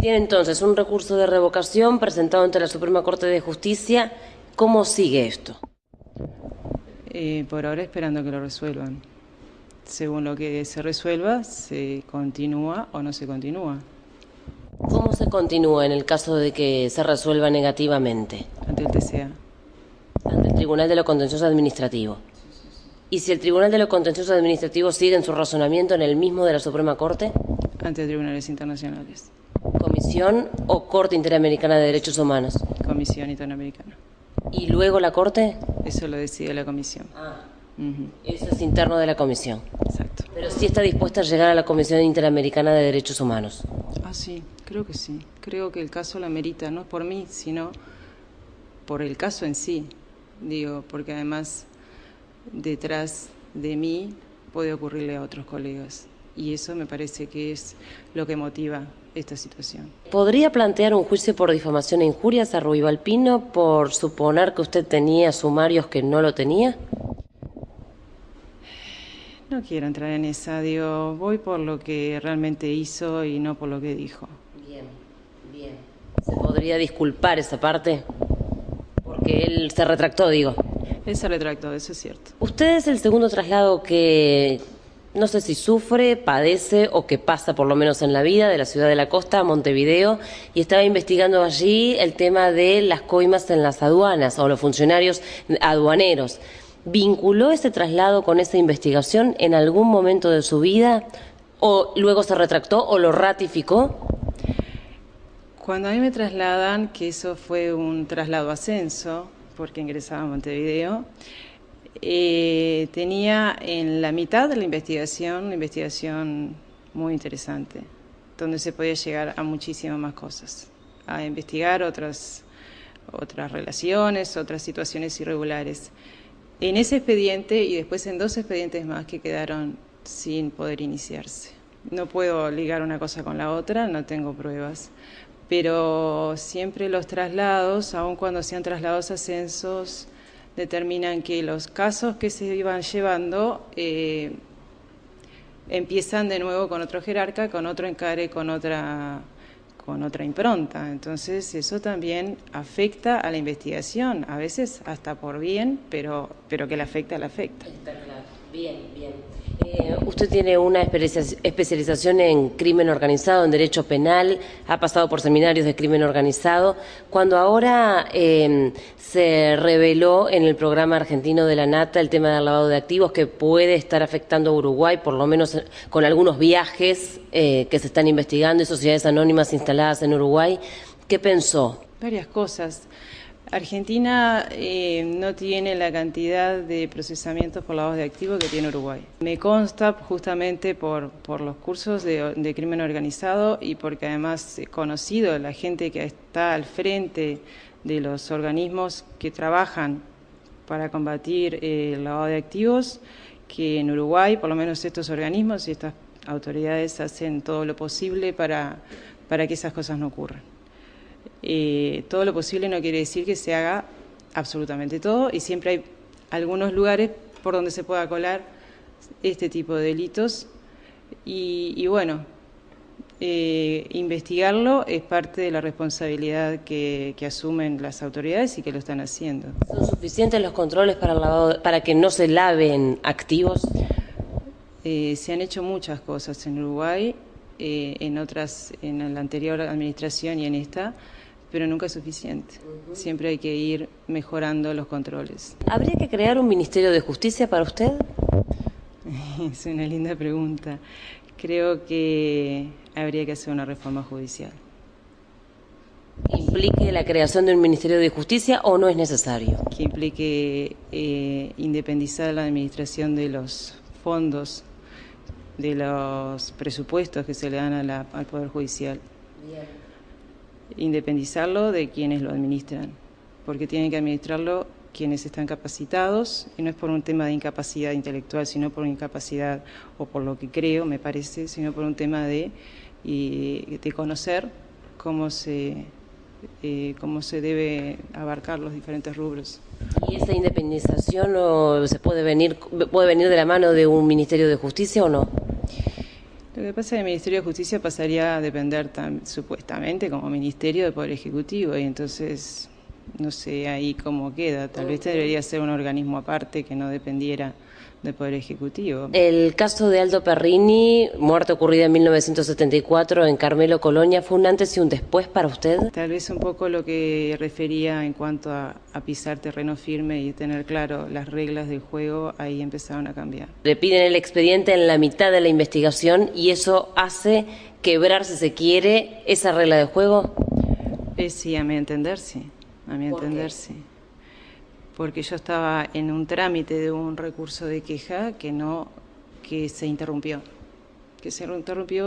Tiene entonces un recurso de revocación presentado ante la Suprema Corte de Justicia. ¿Cómo sigue esto? Por ahora esperando que lo resuelvan. Según lo que se resuelva, se continúa o no se continúa ¿Cómo se continúa en el caso de que se resuelva negativamente? ante el TCA. Ante el Tribunal de lo Contencioso Administrativo. ¿Y si el Tribunal de lo Contencioso Administrativo sigue en su razonamiento en el mismo de la Suprema Corte? Ante tribunales internacionales. ¿Comisión o Corte Interamericana de Derechos Humanos? Comisión Interamericana. ¿Y luego la Corte? Eso lo decide la comisión. Eso es interno de la Comisión. Exacto. Pero sí está dispuesta a llegar a la Comisión Interamericana de Derechos Humanos. Sí, creo que sí. Creo que el caso lo amerita, no por mí, sino por el caso en sí. Digo, porque además detrás de mí puede ocurrirle a otros colegas. Y eso me parece que es lo que motiva esta situación. ¿Podría plantear un juicio por difamación e injurias a Ruibalpino por suponer que usted tenía sumarios que no lo tenía? No quiero entrar en esa, digo, voy por lo que realmente hizo y no por lo que dijo. Bien, bien. ¿Se podría disculpar esa parte? Porque él se retractó, digo. Él se retractó, eso es cierto. Usted es el segundo traslado que no sé si sufre, padece o que pasa por lo menos en la vida de la ciudad de la costa a Montevideo, y estaba investigando allí el tema de las coimas en las aduanas o los funcionarios aduaneros. ¿Vinculó ese traslado con esa investigación en algún momento de su vida o luego se retractó o lo ratificó? Cuando a mí me trasladan, que eso fue un traslado ascenso, porque ingresaba a Montevideo, tenía en la mitad de la investigación muy interesante, donde se podía llegar a muchísimas más cosas, a investigar otras relaciones, otras situaciones irregulares. En ese expediente y después en 2 expedientes más que quedaron sin poder iniciarse. No puedo ligar una cosa con la otra, no tengo pruebas, pero siempre los traslados, aun cuando sean traslados ascensos, determinan que los casos que se iban llevando empiezan de nuevo con otro jerarca, con otro encare, con otra impronta. Entonces eso también afecta a la investigación, a veces hasta por bien, pero que la afecta, la afecta. Está claro. Bien, bien. Usted tiene una especialización en crimen organizado, en derecho penal, ha pasado por seminarios de crimen organizado. Cuando ahora se reveló en el programa argentino de la Nata el tema del lavado de activos que puede estar afectando a Uruguay, por lo menos con algunos viajes que se están investigando y sociedades anónimas instaladas en Uruguay, ¿qué pensó? Varias cosas. Argentina no tiene la cantidad de procesamientos por lavado de activos que tiene Uruguay. Me consta justamente por los cursos de crimen organizado y porque además he conocido a la gente que está al frente de los organismos que trabajan para combatir el lavado de activos, que en Uruguay, por lo menos estos organismos y estas autoridades hacen todo lo posible para que esas cosas no ocurran. Todo lo posible no quiere decir que se haga absolutamente todo y siempre hay algunos lugares por donde se pueda colar este tipo de delitos y bueno, investigarlo es parte de la responsabilidad que asumen las autoridades y que lo están haciendo. ¿Son suficientes los controles para que no se laven activos? Se han hecho muchas cosas en Uruguay, en la anterior administración y en esta, pero nunca es suficiente. Siempre hay que ir mejorando los controles. ¿Habría que crear un Ministerio de Justicia para usted? Es una linda pregunta. Creo que habría que hacer una reforma judicial. ¿Implique la creación de un Ministerio de Justicia o no es necesario? Que implique independizar la administración de los fondos, de los presupuestos que se le dan al Poder Judicial. Bien. Independizarlo de quienes lo administran, porque tienen que administrarlo quienes están capacitados, y no es por un tema de incapacidad intelectual, sino por incapacidad, o por lo que creo, me parece, sino por un tema de conocer cómo se debe abarcar los diferentes rubros. ¿Y esa independización puede venir de la mano de un Ministerio de Justicia o no? Lo que pasa es que el Ministerio de Justicia pasaría a depender supuestamente como Ministerio del Poder Ejecutivo y entonces no sé ahí cómo queda. Tal vez debería ser un organismo aparte que no dependiera del Poder Ejecutivo. El caso de Aldo Perrini, muerte ocurrida en 1974 en Carmelo, Colonia, ¿fue un antes y un después para usted? Tal vez un poco lo que refería en cuanto a pisar terreno firme y tener claro las reglas del juego, ahí empezaron a cambiar. Le piden el expediente en la mitad de la investigación y eso hace quebrar, si se quiere, esa regla de juego. Sí, a mi entender sí, a mi entender sí. Porque yo estaba en un trámite de un recurso de queja que se interrumpió.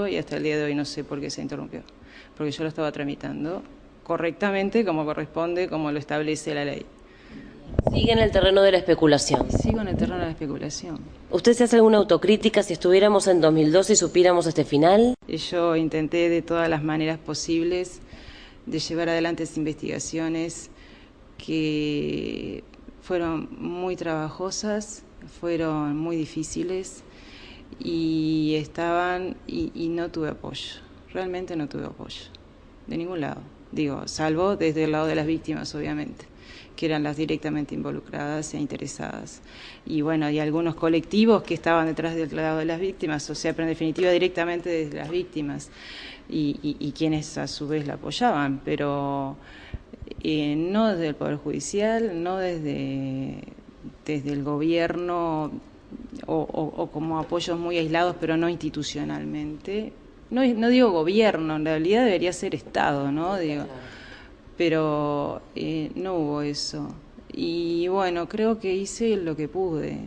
Y hasta el día de hoy no sé por qué se interrumpió. Porque yo lo estaba tramitando correctamente, como corresponde, como lo establece la ley. Sigue en el terreno de la especulación. Sigo en el terreno de la especulación. ¿Usted se hace alguna autocrítica si estuviéramos en 2012 y supiéramos este final? Yo intenté de todas las maneras posibles de llevar adelante esas investigaciones que fueron muy trabajosas, fueron muy difíciles y no tuve apoyo, realmente no tuve apoyo, de ningún lado, salvo desde el lado de las víctimas, obviamente, que eran las directamente involucradas e interesadas. Y bueno, y algunos colectivos que estaban detrás del lado de las víctimas, o sea, pero en definitiva directamente desde las víctimas, y quienes a su vez la apoyaban, pero no desde el Poder Judicial, no desde el gobierno o como apoyos muy aislados, pero no institucionalmente. No digo gobierno, en realidad debería ser Estado, ¿no? Pero no hubo eso. Y bueno, creo que hice lo que pude.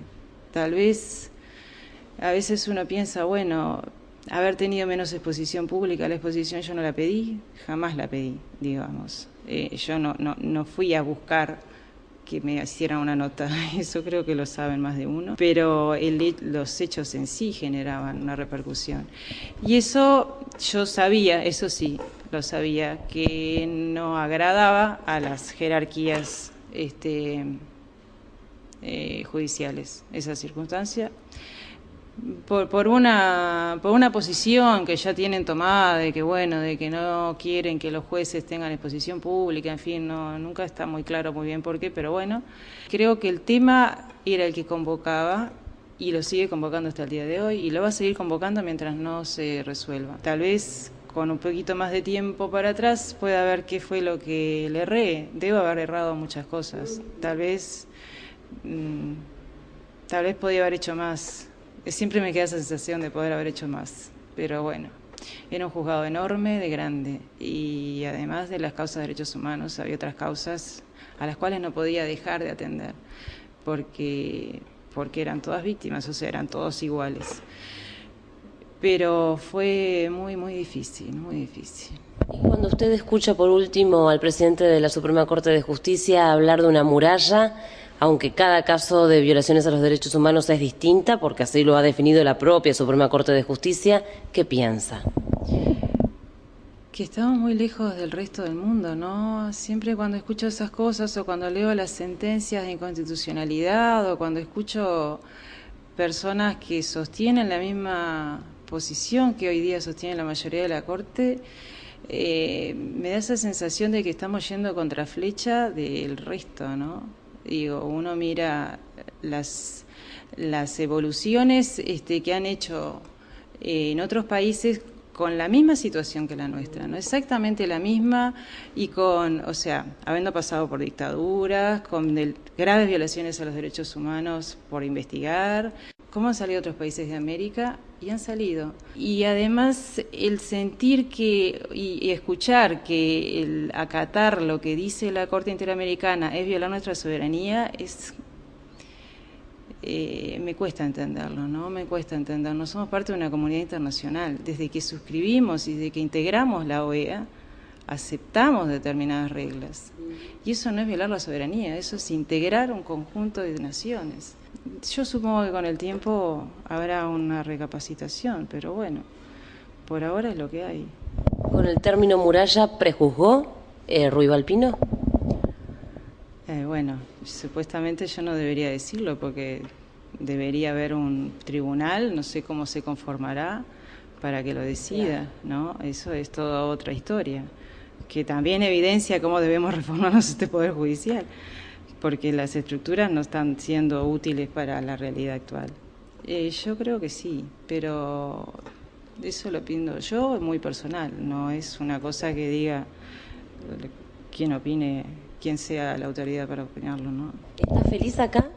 Tal vez a veces uno piensa, bueno, haber tenido menos exposición pública, la exposición yo no la pedí, jamás la pedí, digamos. Yo no fui a buscar que me hicieran una nota, eso creo que lo saben más de uno, pero los hechos en sí generaban una repercusión. Y eso yo sabía, eso sí, lo sabía, que no agradaba a las jerarquías judiciales, esa circunstancia. Por una posición que ya tienen tomada de que no quieren que los jueces tengan exposición pública, en fin, nunca está muy claro muy bien por qué, pero bueno, creo que el tema era el que convocaba y lo sigue convocando hasta el día de hoy y lo va a seguir convocando mientras no se resuelva. Tal vez con un poquito más de tiempo para atrás pueda ver qué fue lo que le erré. Debo haber errado muchas cosas. Tal vez podía haber hecho más. Siempre me queda esa sensación de poder haber hecho más, pero bueno, era un juzgado enorme, de grande, y además de las causas de derechos humanos había otras causas a las cuales no podía dejar de atender, porque eran todas víctimas, o sea, eran todos iguales. Pero fue muy, muy difícil, muy difícil. Y cuando usted escucha por último al presidente de la Suprema Corte de Justicia hablar de una muralla, aunque cada caso de violaciones a los derechos humanos es distinta, porque así lo ha definido la propia Suprema Corte de Justicia, ¿qué piensa? Que estamos muy lejos del resto del mundo, ¿no? Siempre cuando escucho esas cosas o cuando leo las sentencias de inconstitucionalidad o cuando escucho personas que sostienen la misma posición que hoy día sostiene la mayoría de la Corte, me da esa sensación de que estamos yendo contra flecha del resto, ¿no? Uno mira las evoluciones que han hecho en otros países con la misma situación que la nuestra, ¿no? Exactamente la misma y habiendo pasado por dictaduras, con graves violaciones a los derechos humanos por investigar. ¿Cómo han salido otros países de América? Y han salido. Y además el sentir y escuchar que el acatar lo que dice la Corte Interamericana es violar nuestra soberanía me cuesta entenderlo, ¿no? Me cuesta entenderlo. Somos parte de una comunidad internacional. Desde que suscribimos y desde que integramos la OEA, aceptamos determinadas reglas. Y eso no es violar la soberanía, eso es integrar un conjunto de naciones. Yo supongo que con el tiempo habrá una recapacitación, pero bueno, por ahora es lo que hay. ¿Con el término muralla prejuzgó Ruibalpino? Bueno, supuestamente yo no debería decirlo porque debería haber un tribunal, no sé cómo se conformará, para que lo decida, ¿no? Eso es toda otra historia, que también evidencia cómo debemos reformarnos este Poder Judicial, porque las estructuras no están siendo útiles para la realidad actual. Yo creo que sí, pero eso lo pido yo, es muy personal, no es una cosa que diga quien opine, quien sea la autoridad para opinarlo, ¿no? ¿Estás feliz acá?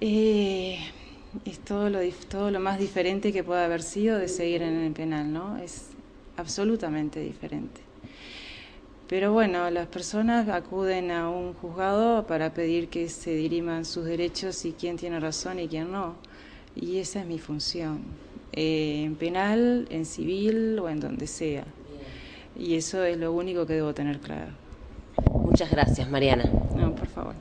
Es todo lo más diferente que pueda haber sido de seguir en el penal, ¿no? Es absolutamente diferente. Pero bueno, las personas acuden a un juzgado para pedir que se diriman sus derechos y quién tiene razón y quién no. Y esa es mi función, en penal, en civil o en donde sea. Y eso es lo único que debo tener claro. Muchas gracias, Mariana. No, por favor.